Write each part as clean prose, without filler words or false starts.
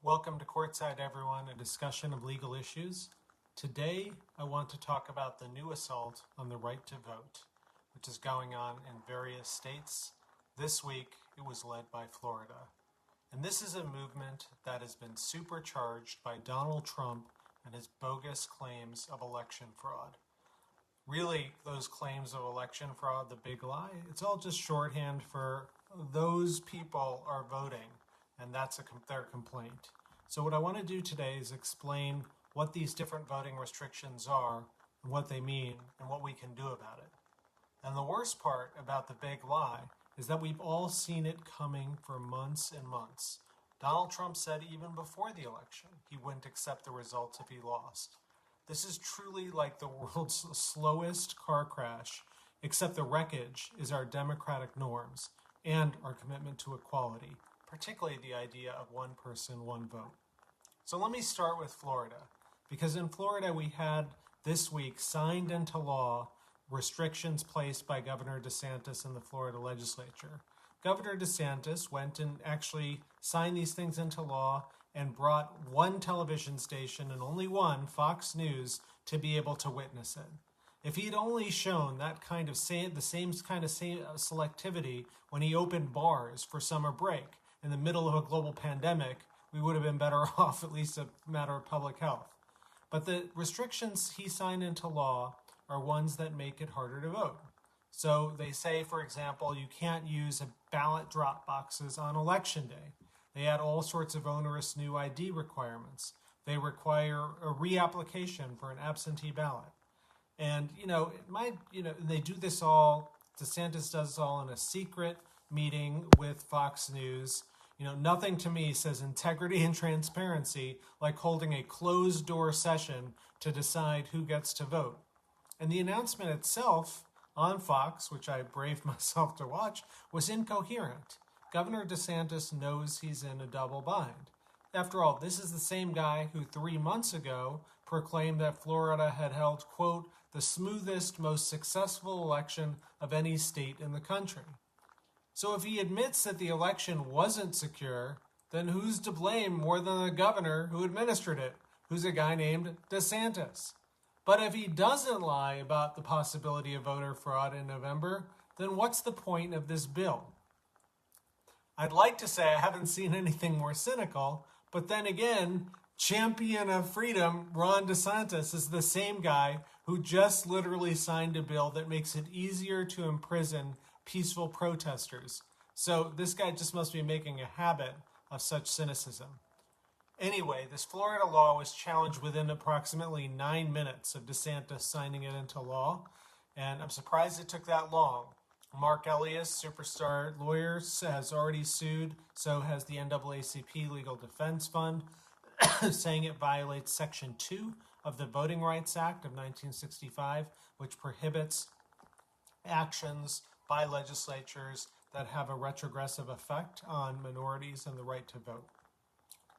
Welcome to Courtside, everyone, a discussion of legal issues. Today, I want to talk about the new assault on the right to vote, which is going on in various states. This week, it was led by Florida. And this is a movement that has been supercharged by Donald Trump and his bogus claims of election fraud. Really, those claims of election fraud, the big lie, it's all just shorthand for those people are voting, and that's their complaint. So what I want to do today is explain what these different voting restrictions are, and what they mean, and what we can do about it. And the worst part about the big lie is that we've all seen it coming for months and months. Donald Trump said even before the election he wouldn't accept the results if he lost. This is truly like the world's slowest car crash, except the wreckage is our democratic norms and our commitment to equality, particularly the idea of one person, one vote. So let me start with Florida, because in Florida we had this week signed into law restrictions placed by Governor DeSantis in the Florida legislature. Governor DeSantis went and actually signed these things into law and brought one television station, and only one, Fox News, to be able to witness it. If he'd only shown that kind of the same kind of selectivity when he opened bars for summer break in the middle of a global pandemic, we would have been better off, at least a matter of public health. But the restrictions he signed into law are ones that make it harder to vote. So they say, for example, you can't use ballot drop boxes on election day. They add all sorts of onerous new ID requirements. They require a reapplication for an absentee ballot. And, they do this all, DeSantis does this all in a secret meeting with Fox News. Nothing to me says integrity and transparency like holding a closed-door session to decide who gets to vote. And the announcement itself on Fox, which I braved myself to watch, was incoherent. Governor DeSantis knows he's in a double bind. After all, this is the same guy who 3 months ago proclaimed that Florida had held, quote, the smoothest, most successful election of any state in the country. So if he admits that the election wasn't secure, then who's to blame more than the governor who administered it, who's a guy named DeSantis? But if he doesn't lie about the possibility of voter fraud in November, then what's the point of this bill? I'd like to say I haven't seen anything more cynical, but then again, champion of freedom, Ron DeSantis, is the same guy who just literally signed a bill that makes it easier to imprison peaceful protesters. So this guy just must be making a habit of such cynicism. Anyway, this Florida law was challenged within approximately 9 minutes of DeSantis signing it into law, and I'm surprised it took that long. Mark Elias, superstar lawyer, has already sued, so has the NAACP Legal Defense Fund, saying it violates Section 2 of the Voting Rights Act of 1965, which prohibits actions by legislatures that have a retrogressive effect on minorities and the right to vote.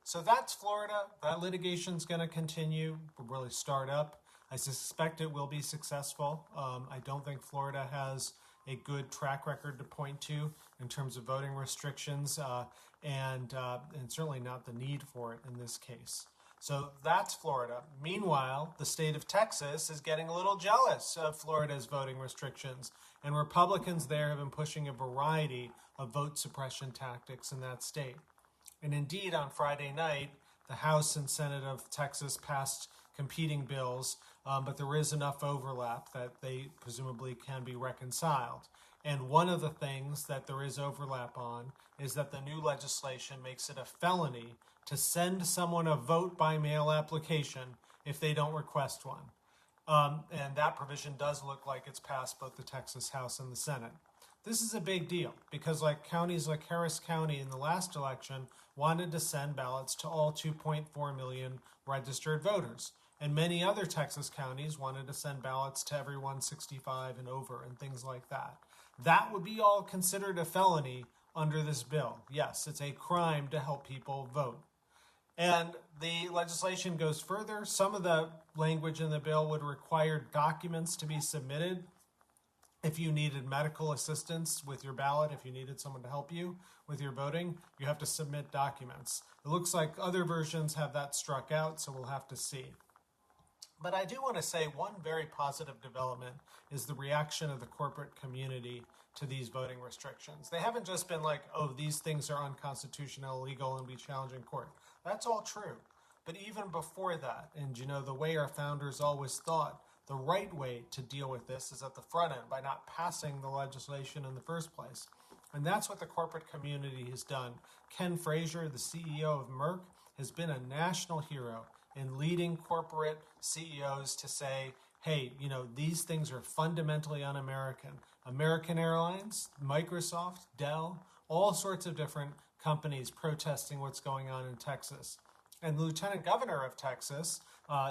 So that's Florida. That litigation's going to continue, really start up. I suspect it will be successful. I don't think Florida has a good track record to point to in terms of voting restrictions, and certainly not the need for it in this case. So that's Florida. Meanwhile, the state of Texas is getting a little jealous of Florida's voting restrictions, and Republicans there have been pushing a variety of vote suppression tactics in that state. And indeed, on Friday night, the House and Senate of Texas passed competing bills, but there is enough overlap that they presumably can be reconciled. And one of the things that there is overlap on is that the new legislation makes it a felony to send someone a vote by mail application if they don't request one. And that provision does look like it's passed both the Texas House and the Senate. This is a big deal because counties like Harris County in the last election wanted to send ballots to all 2.4 million registered voters. And many other Texas counties wanted to send ballots to everyone 65 and over and things like that. That would be all considered a felony under this bill. Yes, it's a crime to help people vote. And the legislation goes further. Some of the language in the bill would require documents to be submitted If you needed medical assistance with your ballot, if you needed someone to help you with your voting, you have to submit documents. It looks like other versions have that struck out, so we'll have to see. But I do want to say one very positive development is the reaction of the corporate community to these voting restrictions. They haven't just been like, oh, these things are unconstitutional, illegal, and be challenged in court. That's all true. But even before that, and the way our founders always thought, the right way to deal with this is at the front end by not passing the legislation in the first place. And that's what the corporate community has done. Ken Frazier, the CEO of Merck, has been a national hero in leading corporate CEOs to say, hey, these things are fundamentally un-American. American Airlines, Microsoft, Dell, all sorts of different companies protesting what's going on in Texas. And the Lieutenant Governor of Texas,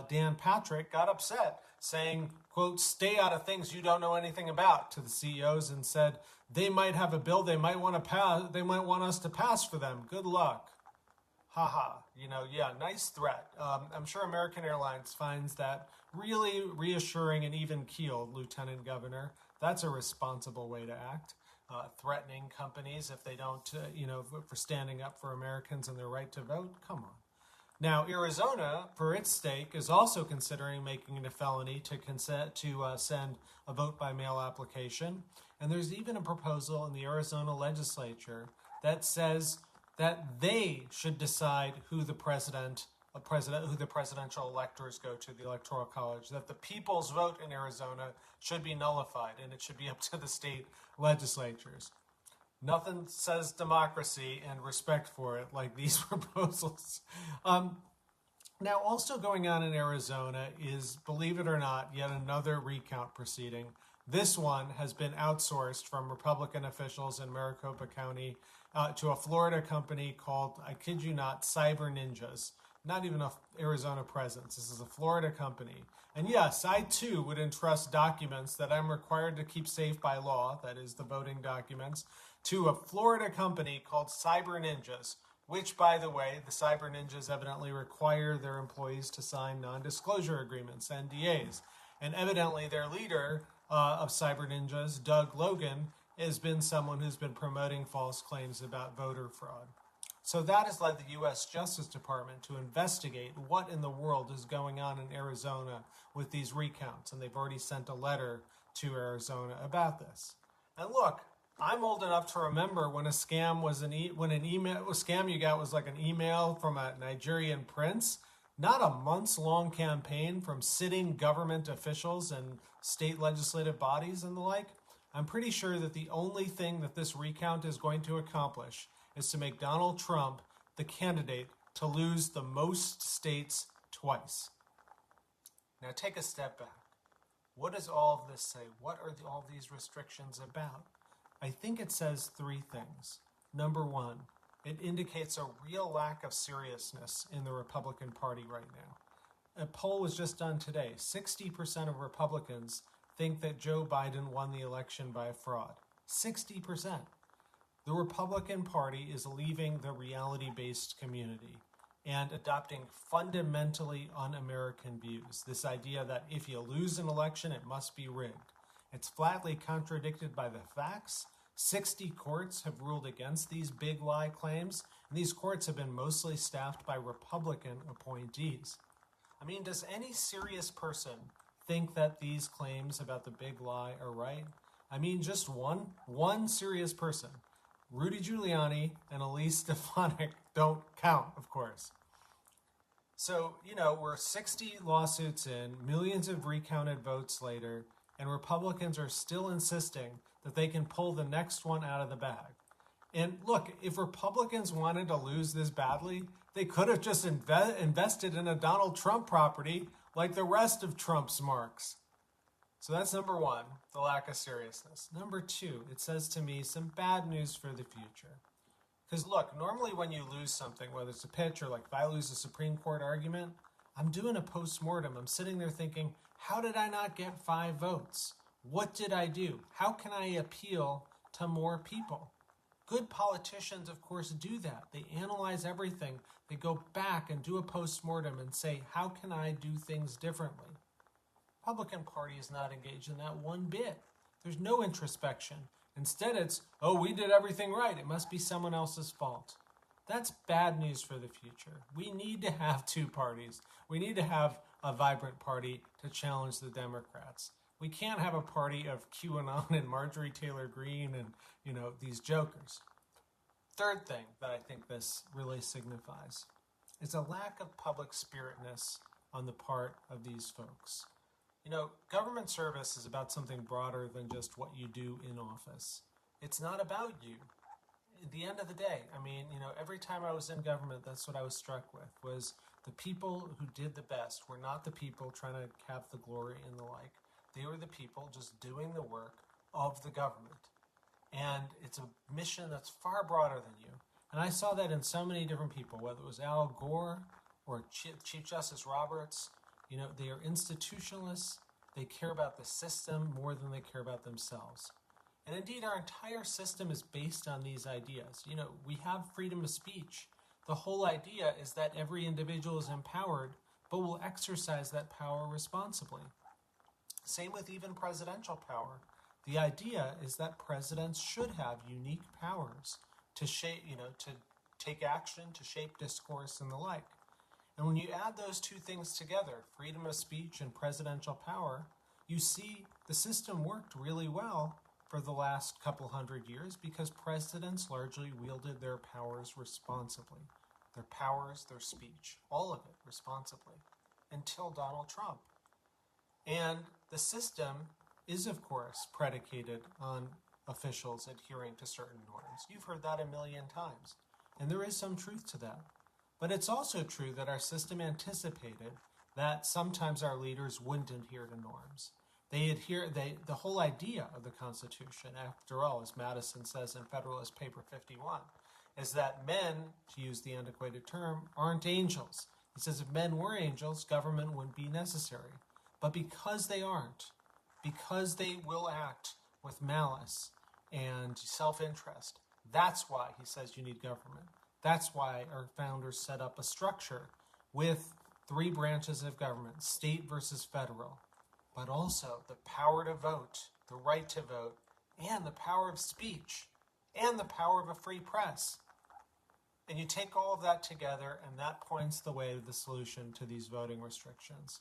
Dan Patrick, got upset, saying, quote, stay out of things you don't know anything about, to the CEOs, and said they might have a bill they might want to pass, they might want us to pass for them. Good luck. Haha, nice threat. I'm sure American Airlines finds that really reassuring and even-keeled, Lieutenant Governor. That's a responsible way to act. Threatening companies if they don't, for standing up for Americans and their right to vote. Come on. Now, Arizona, for its stake, is also considering making it a felony to send a vote-by-mail application. And there's even a proposal in the Arizona legislature that says that they should decide who the presidential electors go to the Electoral College, that the people's vote in Arizona should be nullified, and it should be up to the state legislatures. Nothing says democracy and respect for it like these proposals. Now, also going on in Arizona is, believe it or not, yet another recount proceeding. This one has been outsourced from Republican officials in Maricopa County to a Florida company called, I kid you not, Cyber Ninjas. Not even an Arizona presence. This is a Florida company. And yes, I too would entrust documents that I'm required to keep safe by law, that is the voting documents, to a Florida company called Cyber Ninjas, which, by the way, the Cyber Ninjas evidently require their employees to sign non-disclosure agreements, NDAs. And evidently their leader of Cyber Ninjas, Doug Logan, has been someone who's been promoting false claims about voter fraud. So that has led the U.S. Justice Department to investigate what in the world is going on in Arizona with these recounts, and they've already sent a letter to Arizona about this. And look, I'm old enough to remember when a scam was a scam you got was like an email from a Nigerian prince, not a months-long campaign from sitting government officials and state legislative bodies and the like. I'm pretty sure that the only thing that this recount is going to accomplish is to make Donald Trump the candidate to lose the most states twice. Now take a step back. What does all of this say? What are all these restrictions about? I think it says three things. Number one, it indicates a real lack of seriousness in the Republican Party right now. A poll was just done today. 60% of Republicans think that Joe Biden won the election by fraud. 60%. The Republican Party is leaving the reality-based community and adopting fundamentally un-American views. This idea that if you lose an election, it must be rigged. It's flatly contradicted by the facts. 60 courts have ruled against these big lie claims, and these courts have been mostly staffed by Republican appointees. I mean, does any serious person think that these claims about the big lie are right? I mean, just one serious person. Rudy Giuliani and Elise Stefanik don't count, of course. So, we're 60 lawsuits in, millions of recounted votes later, and Republicans are still insisting that they can pull the next one out of the bag. And look, if Republicans wanted to lose this badly, they could have just invested in a Donald Trump property like the rest of Trump's marks. So that's number one, the lack of seriousness. Number two, it says to me some bad news for the future. Because look, normally when you lose something, whether it's a pitch or like if I lose a Supreme Court argument, I'm doing a post-mortem. I'm sitting there thinking, how did I not get 5 votes? What did I do? How can I appeal to more people? Good politicians, of course, do that. They analyze everything. They go back and do a post-mortem and say, how can I do things differently? Republican Party is not engaged in that one bit. There's no introspection. Instead, it's, oh, we did everything right. It must be someone else's fault. That's bad news for the future. We need to have two parties. We need to have a vibrant party to challenge the Democrats. We can't have a party of QAnon and Marjorie Taylor Greene and, these jokers. Third thing that I think this really signifies is a lack of public spiritness on the part of these folks. Government service is about something broader than just what you do in office. It's not about you. At the end of the day, every time I was in government, that's what I was struck with, was the people who did the best were not the people trying to have the glory and the like. They were the people just doing the work of the government. And it's a mission that's far broader than you. And I saw that in so many different people, whether it was Al Gore or Chief Justice Roberts. They are institutionalists. They care about the system more than they care about themselves. And indeed, our entire system is based on these ideas. We have freedom of speech. The whole idea is that every individual is empowered, but will exercise that power responsibly. Same with even presidential power. The idea is that presidents should have unique powers to shape, to take action, to shape discourse and the like. And when you add those two things together, freedom of speech and presidential power, you see the system worked really well for the last couple hundred years because presidents largely wielded their powers responsibly. Their powers, their speech, all of it responsibly, until Donald Trump. And the system is, of course, predicated on officials adhering to certain norms. You've heard that a million times. And there is some truth to that. But it's also true that our system anticipated that sometimes our leaders wouldn't adhere to norms. The whole idea of the Constitution, after all, as Madison says in Federalist Paper 51, is that men, to use the antiquated term, aren't angels. He says if men were angels, government wouldn't be necessary. But because they aren't, because they will act with malice and self-interest, that's why he says you need government. That's why our founders set up a structure with three branches of government, state versus federal, but also the power to vote, the right to vote, and the power of speech, and the power of a free press. And you take all of that together, and that points the way to the solution to these voting restrictions.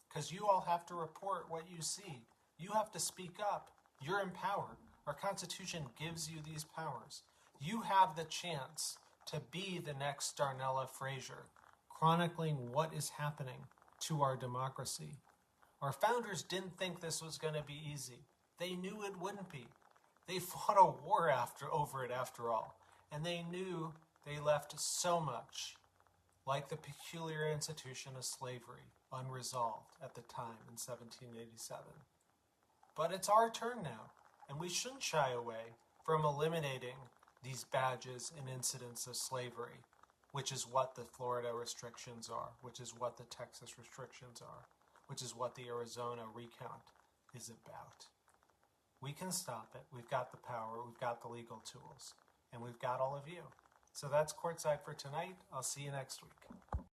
Because you all have to report what you see. You have to speak up. You're empowered. Our Constitution gives you these powers. You have the chance to be the next Darnella Frazier, chronicling what is happening to our democracy. Our founders didn't think this was going to be easy. They knew it wouldn't be. They fought a war over it after all. And they knew they left so much, like the peculiar institution of slavery, unresolved at the time in 1787. But it's our turn now, and we shouldn't shy away from eliminating these badges and incidents of slavery, which is what the Florida restrictions are, which is what the Texas restrictions are, which is what the Arizona recount is about. We can stop it. We've got the power. We've got the legal tools. And we've got all of you. So that's Courtside for tonight. I'll see you next week.